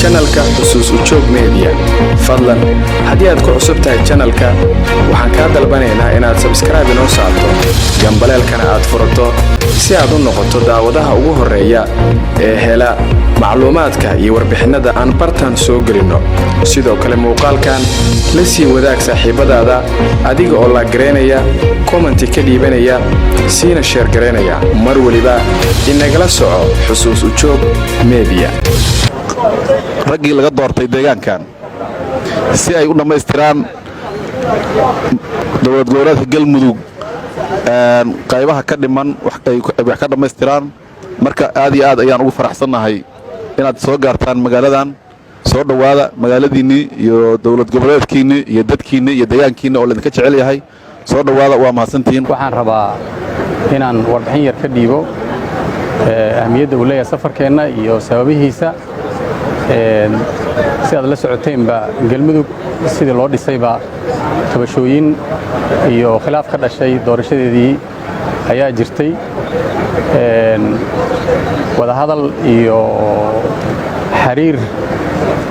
channelka xusuus u joog media fadlan haddii aad ku cusub tahay channelka waxaan ka dalbanaynaa inaad subscribe inoo saarto gambaleelkana aad furato si aad u noqoto daawadaha ugu horeeya ee hela macluumaadka iyo warbixinada aan bartan soo gelino sidoo kale muuqaalkan la sii wadaag saaxiibadaada adiga oo la gareynaya comment ka dhiibanaya siina share gareynaya mar waliba inagala soco xusuus u joog media ragii laga doortay deegaankan si ay u dhameystiraan dowlad goboleedka Galmudug qaybaha ka dhiman wax ka dhameystiraan marka aad iyo aad ayaan ugu faraxsanahay inaad soo gaartaan magaaladan soo dhawaada magaaladiinii iyo dowlad goboleedkiinii iyo dadkiinii iyo deegaankiinii oo la idinka jecel yahay soo dhawaada waa mahadsantiin waxaan rabaa inaan warbixin yar ka dhiibo ahmiyadda uu leeyahay safarkeena iyo sababihiisa si aad la socoteenba Galmudug sidii loo dhisayba tabashooyin iyo khilaaf ka dhashay doorashadeedii ayaa jirtay wada hadal iyo xiriir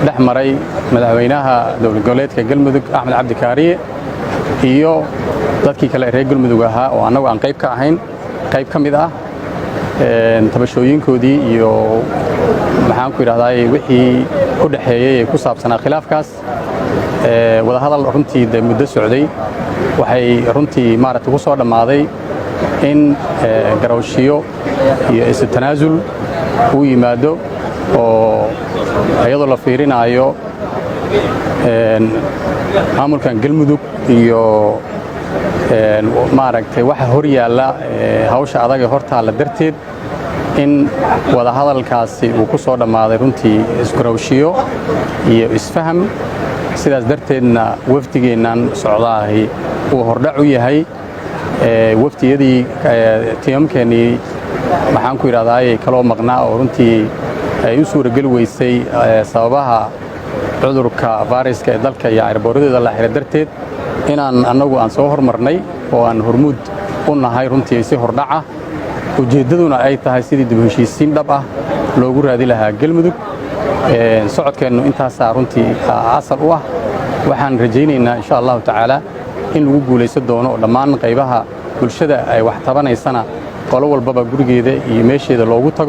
dhex maray madaxweynaha dowlad goboleedka Galmudug Axmed Cabdi Kaariye iyo dadkii kale reer Galmudug ahaa oo anagu aan qayb ka ahayn qayb ka mid ah tabashooyinkoodii iyo maxaan ku yiraahdaa wixii ku dhaxeeyay ku saabsanaa khilaafkaas wada hadal runtii muddo socday waxay runtii maaragtay ku soo dhamaaday in garawshiyo iyo is-tanaasul uu yimaado oo ayadoo la fiirinayo maamulkan Galmudug iyo maaragtay waxa hor yaala hawsha adag ee hortaala darteed in wada hadalkaasi uu ku soo dhamaaday runtii isgarawshiyo iyo isfaham sidaas darteedna wafdigeenan socdaahay uu hordhac u yahay waftiyadii tiimkeenii maxaan ku yiraahdaa kala maqnaa oo runtii ay u suuragal weysay sababaha cudurka fayraska ee dalka iyo airboorada la xiriir darteed inaan anagu aan soo hormarnay oo aan hormuud u nahay runtii si hordhaca ujeedaduna ay tahay sidii dib u heshiisiin dhab ah loogu raadi lahaa Galmudug socodkeenu intaas runtii asal u ah waxaan rajaynaynaa insha Allah taala in lagu guuleysan doono dhammaan qaybaha bulshada ay wax tabanaysana qolo walba gurigeeda iyo meesheeda loogu tago